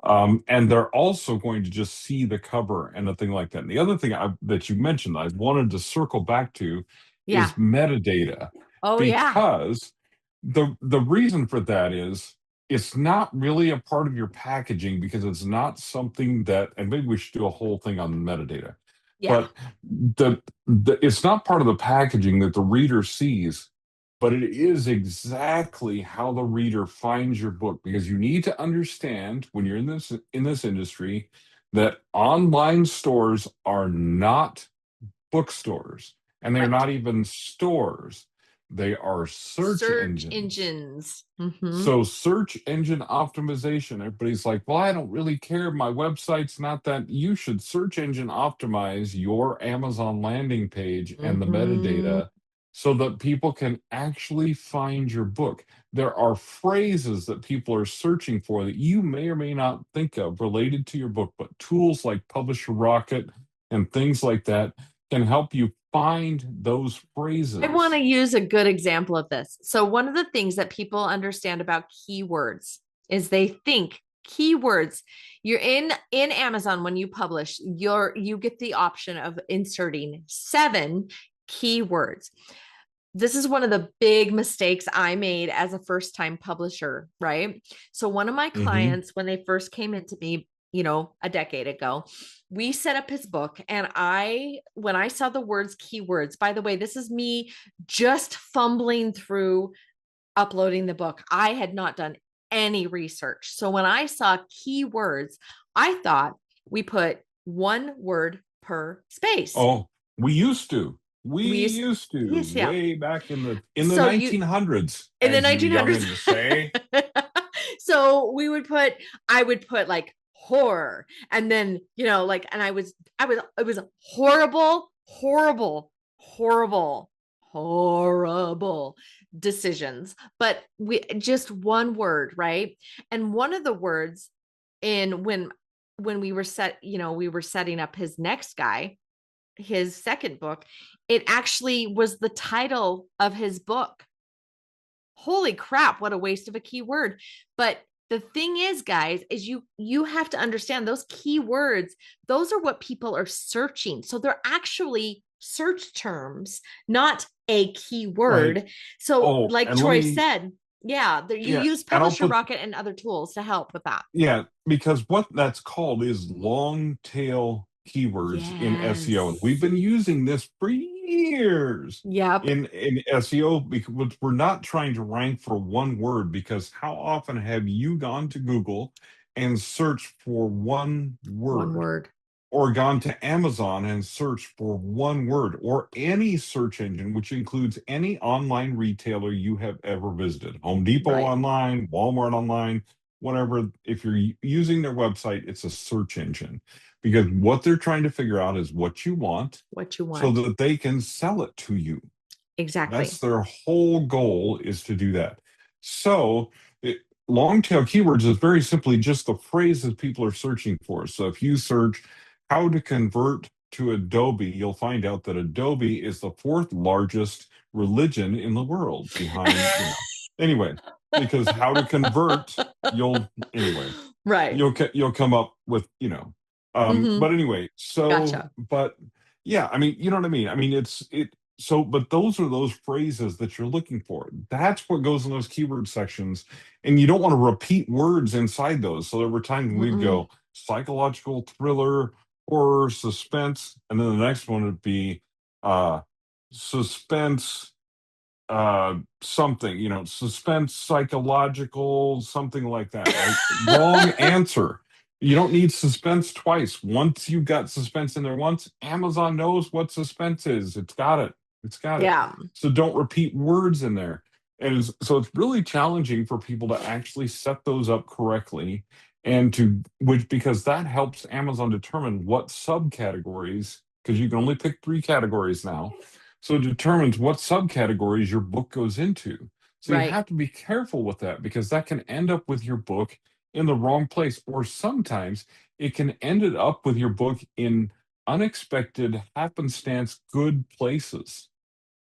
And they're also going to just see the cover and a thing like that. And the other thing that you mentioned, I wanted to circle back to, is yeah, metadata, oh yeah, because the reason for that is it's not really a part of your packaging, because it's not something that, and maybe we should do a whole thing on metadata, yeah, but the it's not part of the packaging that the reader sees, but it is exactly how the reader finds your book, because you need to understand, when you're in this industry, that online stores are not bookstores, and they're right. not even stores. They are search Search engines. engines. Mm-hmm. So search engine optimization, everybody's like, well, I don't really care. My website's not that. You should search engine optimize your Amazon landing page and the Mm-hmm. metadata so that people can actually find your book. There are phrases that people are searching for that you may or may not think of related to your book, but tools like Publisher Rocket and things like that can help you find those I want to phrases. use a good example of this. So one of the things that people understand about keywords is they think keywords, you're in Amazon, when you publish, you get the option of inserting 7 keywords. This is one of the big mistakes I made as a first time publisher, right? So one of my Hmm. clients, when they first came into me, a decade ago, we set up his book, and when I saw the words keywords, by the way, this is me just fumbling through uploading the book. I had not done any research. So when I saw keywords, I thought we put one word per space. Oh, we used to. We We used, used to yes, yeah. way back in the So you 1900s, in the as you 1900s. youngins say. So I would put like horror, and then, like, and it was horrible, horrible, horrible, horrible decisions. But we just one word, right? And one of the words, in when we were setting up his next guy, his second book, it actually was the title of his book. Holy crap, what a waste of a keyword. But the thing is, guys, is you have to understand those keywords, those are what people are searching. So they're actually search terms, not a Right. keyword. So Oh, like and let Troy me, said, yeah, you yeah, use and I'll Publisher put, Rocket and other tools to help with that. yeah, because what that's called is long tail keywords in SEO. And we've Yes. been using this for years Yep. in SEO because we're not trying to rank for one word. Because how often have you gone to Google and searched for one One word? word. Or gone to Amazon and searched for one word, or any search engine, which includes any online retailer you have ever visited, Home Depot Right. online, Walmart online, whatever. If you're using their website, it's a search engine because what they're trying to figure out is what you want What you so want. that they can sell it to you. That's Exactly. their whole goal, is to do that. So long tail keywords is very simply just the phrases people are searching for. So if you search how to convert to Adobe, you'll find out that Adobe is the fourth largest religion in the world behind, anyway, because how to convert, you'll, anyway, Right. you'll come up with, Mm-hmm. but anyway, so, Gotcha. but yeah, I mean, you know what I mean? I mean, so, but those are those phrases that you're looking for. That's what goes in those keyword sections. And you don't want to repeat words inside those. So there were times when we'd Mm-mm. go psychological thriller, horror, suspense, and then the next one would be uh suspense, something, suspense, psychological, something like that, right? Wrong answer. You don't need suspense twice. Once you've got suspense in there once, Amazon knows what suspense is. It's got it. It's got it. Yeah. So don't repeat words in there. And so it's really challenging for people to actually set those up correctly, and which, because that helps Amazon determine what subcategories, because you can only pick three categories now, so it determines what subcategories your book goes into. So you Right. have to be careful with that, because that can end up with your book in the wrong place. Or sometimes it can end it up with your book in unexpected, happenstance, good places.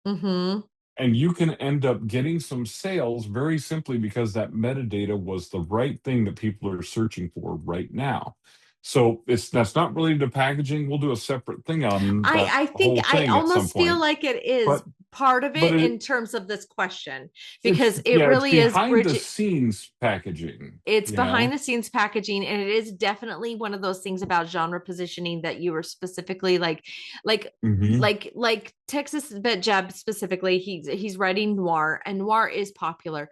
Mm-hmm. And you can end up getting some sales very simply because that metadata was the right thing that people are searching for right now. So that's not really the packaging. We'll do a separate thing on that I think whole I thing at some almost feel point. like it is But part of but it it in terms of this question it's because it yeah, it's really is behind the bridging. scenes packaging, It's you behind know? the scenes packaging, and it is definitely one of those things about genre positioning that you were specifically like Hmm. like Texas Bet Jab specifically. He's writing noir, and noir is popular,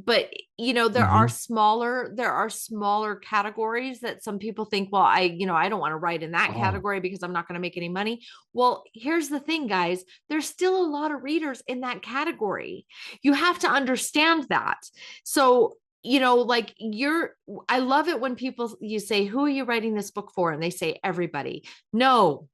but Hmm. there are smaller categories that some people think, well, I don't want to write in that Oh, category because I'm not going to make any money. Well, here's the thing, guys, there's still a lot of readers in that category. You have to understand that. So like I love it when people, you say, who are you writing this book for? And they say, everybody. No,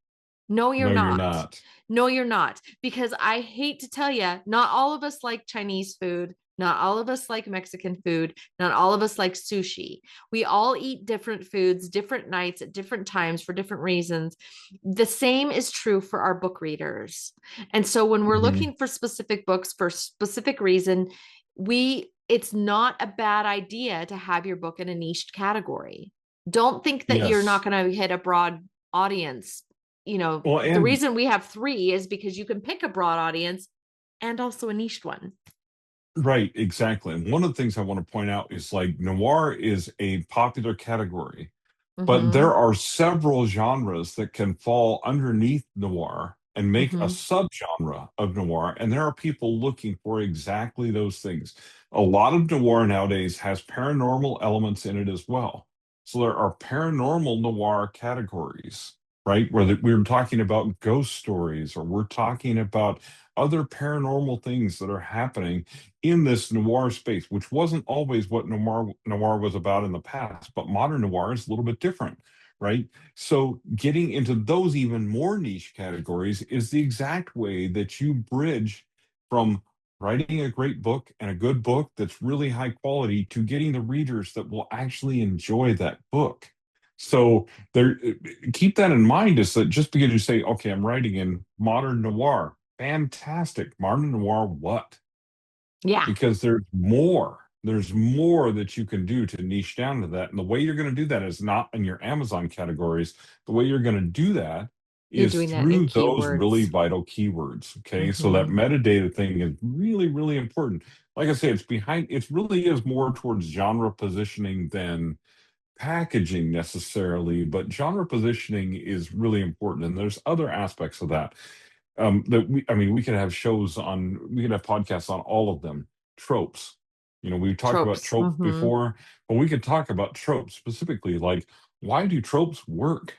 no, you're no, you're not. not. No, you're not. Because I hate to tell you, not all of us like Chinese food. Not all of us like Mexican food. Not all of us like sushi. We all eat different foods, different nights at different times for different reasons. The same is true for our book readers. And so when we're Hmm. looking for specific books for specific reason, it's not a bad idea to have your book in a niched category. Don't think that you're not Yes. going to hit a broad audience. Well, The and reason we have three is because you can pick a broad audience and also a niched one. right, exactly. And one of the things I want to point out is, like, noir is a popular category, but Mm-hmm. there are several genres that can fall underneath noir and make a Mm-hmm. subgenre of noir. And there are people looking for exactly those things. A lot of noir nowadays has paranormal elements in it as well. So there are paranormal noir categories, right? Where we're talking about ghost stories, or we're talking about other paranormal things that are happening in this noir space, which wasn't always what noir was about in the past, but modern noir is a little bit different, right? So getting into those even more niche categories is the exact way that you bridge from writing a great book and a good book that's really high quality to getting the readers that will actually enjoy that book. So there, keep that in mind, is that just because you say, okay, I'm writing in modern noir, fantastic. Modern noir, what? Yeah. Because there's more. There's more that you can do to niche down to that. And the way you're going to do that is not in your Amazon categories. The way you're going to do that You're is doing that in through those really keywords. vital keywords. Okay. So that Mm-hmm. metadata thing is really, really important. Like I say, it really is more towards genre positioning than packaging necessarily, but genre positioning is really important. And there's other aspects of that. I mean, we could have podcasts on all of them. Tropes. We've talked about Tropes. tropes Mm-hmm. before, but we could talk about tropes specifically. Like, why do tropes work?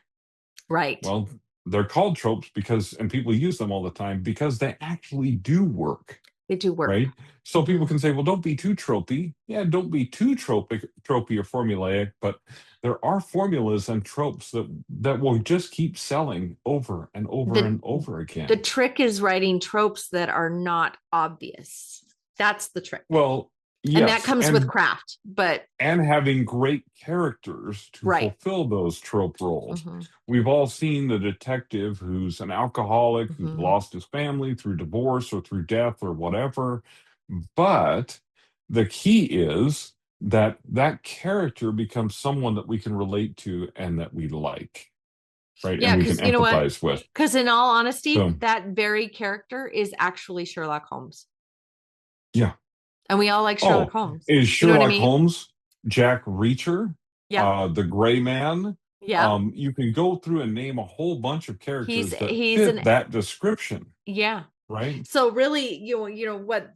Right. Well, they're called tropes and people use them all the time because they actually do work, They do work. right? So people Mm-hmm. can say, well, don't be too tropey. Yeah, don't be too tropey or formulaic, but there are formulas and tropes that will just keep selling over and over The and over the again. trick is writing tropes that are not obvious. That's the trick. Well, And that yes, comes with craft, but and having great characters to right. fulfill those trope roles. Mm-hmm. We've all seen the detective who's an alcoholic, who's Mm-hmm. lost his family through divorce or through death or whatever. But the key is that that character becomes someone that we can relate to and that we like, right? And Yeah, we can because you know what? empathize with. Because in all honesty, So, that very character is actually Sherlock Holmes. yeah. And we all like Sherlock Oh, Holmes. is You know what I Sherlock mean? Holmes, Jack Reacher, Yeah. the Gray Man? Yeah. You can go through and name a whole bunch of He's characters that he's fit an that description, yeah. right? So really,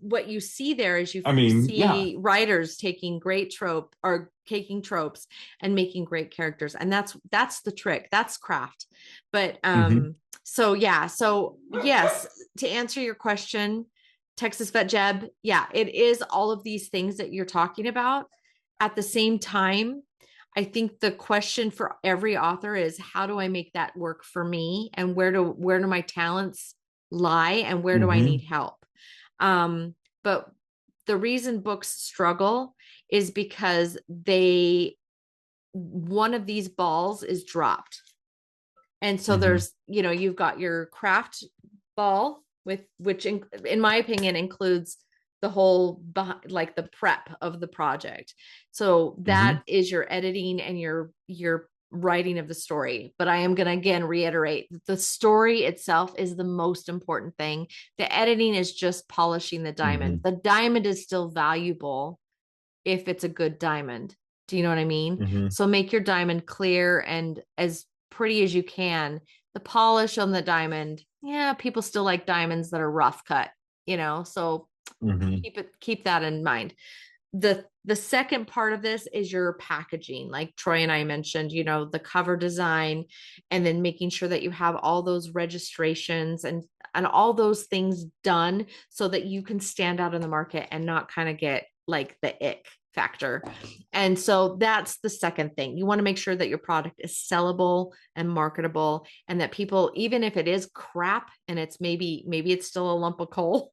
what you see there is you I mean, yeah. see writers taking great trope or taking tropes and making great characters, and that's the trick. That's craft. But Hmm. so yeah, so yes, to answer your question, Texas Vet Jeb, yeah, it is all of these things that you're talking about. At the same time, I think the question for every author is how do I make that work for me, and where do my talents lie, and where do I need Hmm. help? But the reason books struggle is because one of these balls is dropped. And so Hmm. you've got your craft ball which in my opinion includes the whole like the prep of the project. So Hmm. that is your editing and your writing of the story. But I am going to again reiterate that the story itself is the most important thing. The editing is just polishing the diamond. Hmm. The diamond is still valuable if it's a good diamond. Do you know what I mean? Hmm. So make your diamond clear and as pretty as you can. The polish on the diamond, yeah, people still like diamonds that are rough cut. So Hmm. keep that in mind. The second part of this is your packaging, like Troy and I mentioned, the cover design, and then making sure that you have all those registrations and all those things done so that you can stand out in the market and not kind of get like the ick factor. And so that's the second thing. You want to make sure that your product is sellable and marketable, and that people, even if it is crap and it's maybe it's still a lump of coal,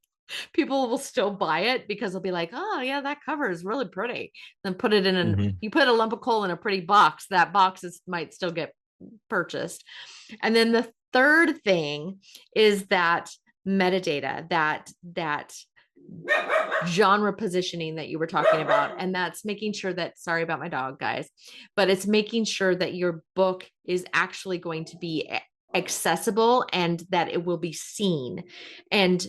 people will still buy it because they'll be like, oh yeah, that cover is really pretty. Then put it in Hmm. you put a lump of coal in a pretty box, that box might still get purchased. And then the third thing is that metadata, that genre positioning that you were talking about. And that's making sure that, sorry about my dog, guys, but it's making sure that your book is actually going to be accessible and that it will be seen. And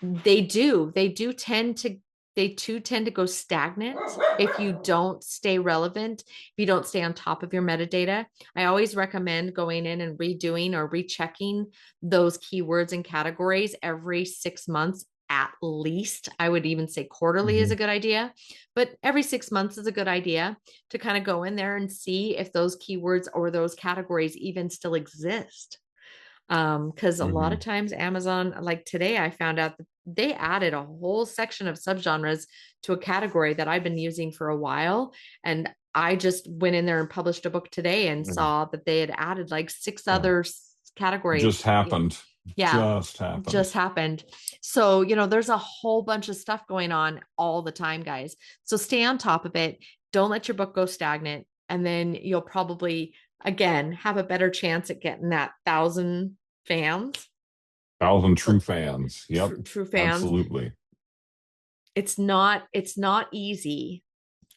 they too tend to go stagnant if you don't stay relevant, if you don't stay on top of your metadata. I always recommend going in and redoing or rechecking those keywords and categories every 6 months at least. I would even say quarterly is Hmm. a good idea, but every 6 months is a good idea to kind of go in there and see if those keywords or those categories even still exist. Because a lot of Hmm. times Amazon, like today, I found out that they added a whole section of subgenres to a category that I've been using for a while. And I just went in there and published a book today and saw that they had added like six Yeah. other categories. Just happened. Yeah, Just happened. just happened. So, there's a whole bunch of stuff going on all the time, guys. So stay on top of it. Don't let your book go stagnant. And then you'll probably, again, have a better chance at getting that 1,000 fans, 1,000 true fans. Yep. true fans. Absolutely. It's not easy.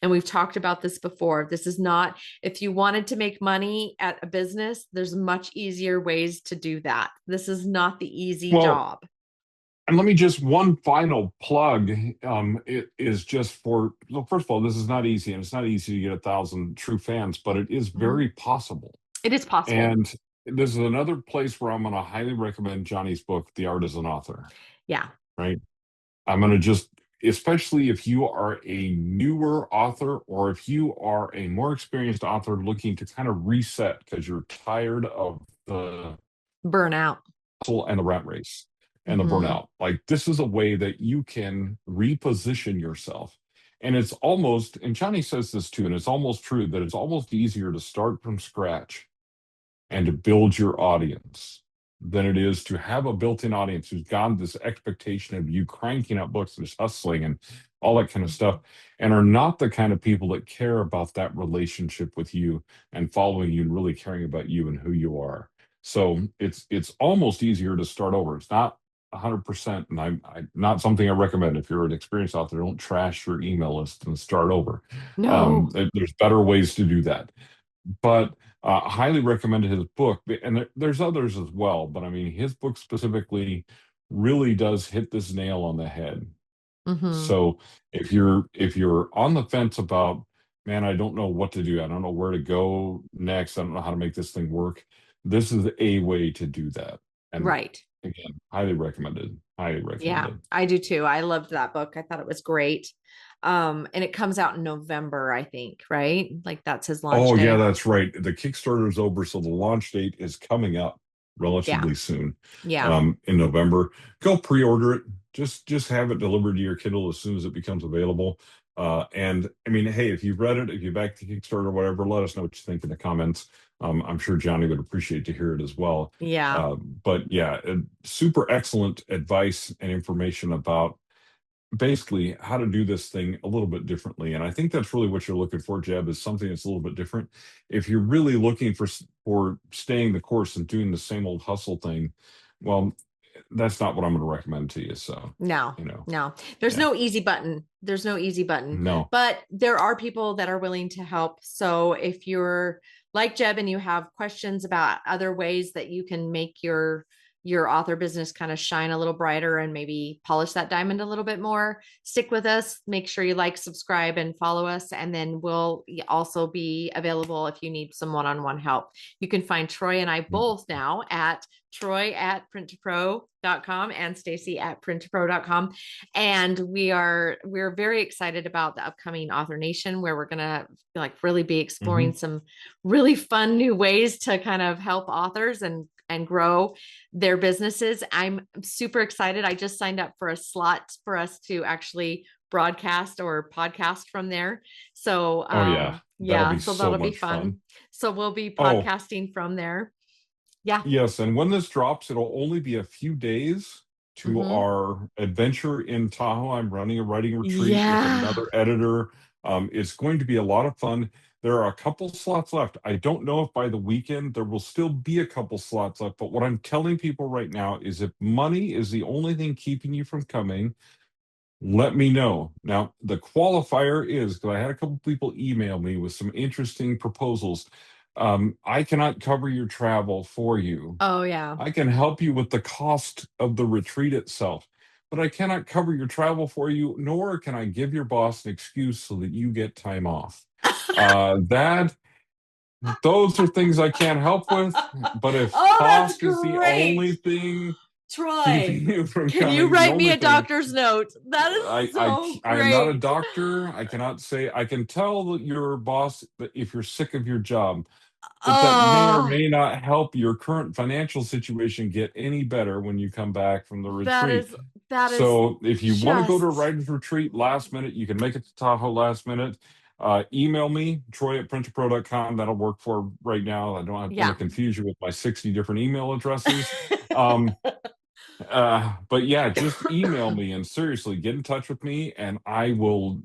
And we've talked about this before. This is not, if you wanted to make money at a business, there's much easier ways to do that. This is not the easy Well, job. and let me just one final plug. It is just for, well, first of all, this is not easy, and it's not easy to get 1,000 true fans, but it is Mhm. very possible. It is possible. And this is another place where I'm going to highly recommend Johnny's book, The Art as an Author, Yeah. right? I'm going to just, especially if you are a newer author or if you are a more experienced author looking to kind of reset because you're tired of the Burnout. hustle and the rat race and the Hmm. burnout. Like, this is a way that you can reposition yourself. And it's almost, and Johnny says this too, and it's almost true that it's almost easier to start from scratch and to build your audience than it is to have a built-in audience who's got this expectation of you cranking out books and just hustling and all that kind of stuff, and are not the kind of people that care about that relationship with you and following you and really caring about you and who you are. So it's almost easier to start over. It's not 100%, and not something I recommend. If you're an experienced author, don't trash your email list and start over. No. There's better ways to do that, but highly recommended his book. And there's others as well, but I mean, his book specifically really does hit this nail on the head. Hmm. So if you're on the fence about, man, I don't know what to do, I don't know where to go next, I don't know how to make this thing work, this is a way to do that. And Right. again, highly recommended. Highly Yeah, recommended. I do too. I loved that book. I thought it was great. And it comes out in November, I think, right? Like that's his launch Oh yeah, day. that's right. The Kickstarter is over, so the launch date is coming up Yeah. relatively soon, Yeah. in November. Go pre-order it. Just have it delivered to your Kindle as soon as it becomes available. And I mean, hey, if you've read it, if you back the Kickstarter or whatever, let us know what you think in the comments. I'm sure Johnny would appreciate to hear it as well. Yeah. But yeah, super excellent advice and information about basically how to do this thing a little bit differently. And I think that's really what you're looking for, Jeb, is something that's a little bit different. If you're really looking for staying the course and doing the same old hustle thing, well, that's not what I'm going to recommend to you. So, No, you know, no, there's yeah, no easy button. There's no easy button, no. but there are people that are willing to help. So if you're like Jeb and you have questions about other ways that you can make your author business kind of shine a little brighter and maybe polish that diamond a little bit more, stick with us. Make sure you like, subscribe, and follow us. And then we'll also be available if you need some one-on-one help. You can find Troy and I both now at Troy at printtopro.com and Stacey at printtopro.com. And we're very excited about the upcoming Author Nation, where we're gonna like really be exploring Hmm. some really fun new ways to kind of help authors and grow their businesses. I'm super excited. I just signed up for a slot for us to actually broadcast or podcast from there. So Oh yeah, that'll yeah, be so so that'll be much fun. fun. So we'll be Oh, podcasting from there. Yeah. yes, and when this drops, it'll only be a few days to Hmm. our adventure in Tahoe. I'm running a writing retreat with Yeah. another editor. It's going to be a lot of fun. There are a couple slots left. I don't know if by the weekend there will still be a couple slots left, but what I'm telling people right now is if money is the only thing keeping you from coming, let me know. Now, the qualifier is because I had a couple people email me with some interesting proposals. I cannot cover your travel for you. Oh yeah. I can help you with the cost of the retreat itself, but I cannot cover your travel for you, nor can I give your boss an excuse so that you get time off. That those are things I can't help with, but if Oh, that's cost is the great. only thing Troy, keeping you from can you coming, the write me only a thing doctor's note? That is so I am not a great. doctor. I cannot say I can tell that your boss that if you're sick of your job, but that may or Oh, may not help your current financial situation get any better when you come back from the that retreat. is that is So if you want to go to a just writer's retreat last minute, you can make it to Tahoe last minute. Email me, Troy at printerpro.com. That'll work for right now. I don't want to yeah. confuse you with my 60 different email addresses. Um, but yeah, just email me and seriously get in touch with me, and I will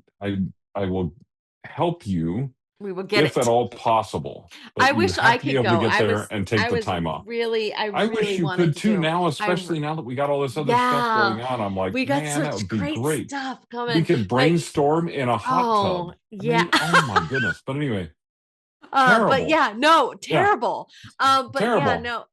help you We will get if it. at all possible. I But you wish have I to be could able to go. get there and take the time off. I I wish really you wanted could to too do. now, especially now that we got all this other stuff Yeah, going on. I'm like, we got man, that such would be great great. stuff We coming. could Like, brainstorm in a hot tub. oh I yeah. mean, oh my goodness. But anyway, But terrible. yeah, no, Yeah, terrible. But yeah, terrible. no.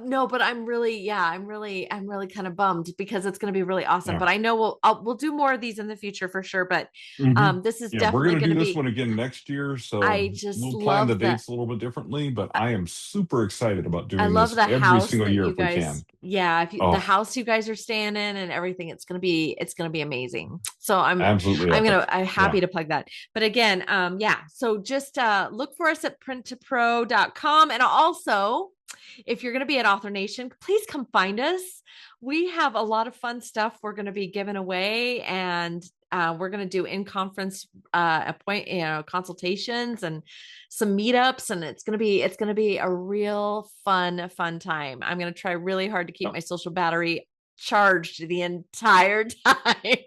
No, but I'm really kind of bummed because it's going to be really awesome. Yeah. But I know we'll do more of these in the future for sure. But this is Yeah, we're definitely going to going do to this be. one again next year. So I just we'll plan the love that. dates a little bit differently, but I am super excited about I doing love this the every house single that year you if we guys, can. yeah, if you, the Oh, house you guys are staying in and everything, it's gonna be amazing. So absolutely epic. I'm happy Yeah. to plug that. But again, yeah, so just look for us at printtopro.com. And also, if you're gonna be at Author Nation, please come find us. We have a lot of fun stuff we're gonna be giving away, and we're going to do in-conference consultations and some meetups, and it's going to be a real fun time. I'm going to try really hard to keep my social battery charged the entire time.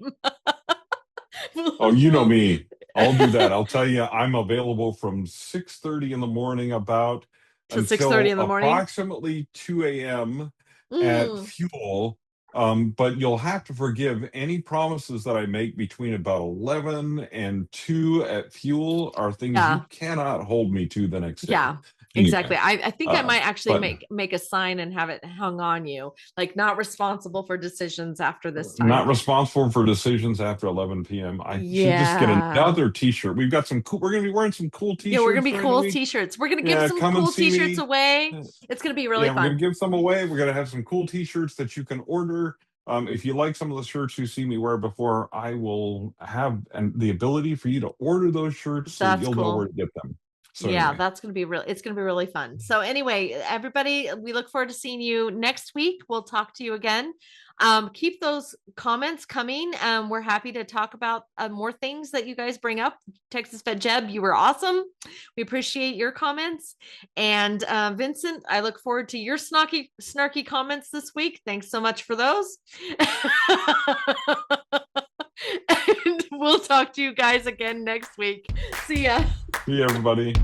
Oh, you know me. I'll do that. I'll tell you, I'm available from 6:30 in the morning about To 6:30 until in the morning. approximately 2 a.m. at Mm. Fuel. But you'll have to forgive any promises that I make between about 11 and 2 at Fuel are things you Yeah. cannot hold me to the next day. Yeah, exactly. Anyway, I think I might actually but make a sign and have it hung on you, like not responsible for decisions after this time. not responsible for decisions after 11 p.m. I should just get Yeah. another t-shirt. We've got some cool, we're going to be wearing some cool Yeah, we're gonna t-shirts be during the cool week. t-shirts. We're gonna give Yeah, some come and cool see t-shirts me. away. It's gonna be really Yeah, we're going to fun. give some away. We're going to have some cool t-shirts that you can order. If you like some of the shirts you see me wear before, I will have the ability for you to order those shirts so that That's you'll know where cool. to get them. So Yeah, anyway, that's gonna be real. It's gonna be really fun. So anyway, everybody, we look forward to seeing you next week. We'll talk to you again. Keep those comments coming. We're happy to talk about more things that you guys bring up. Texas Vet Jeb, you were awesome. We appreciate your comments. And Vincent, I look forward to your snarky comments this week. Thanks so much for those. And we'll talk to you guys again next week. See ya. see everybody.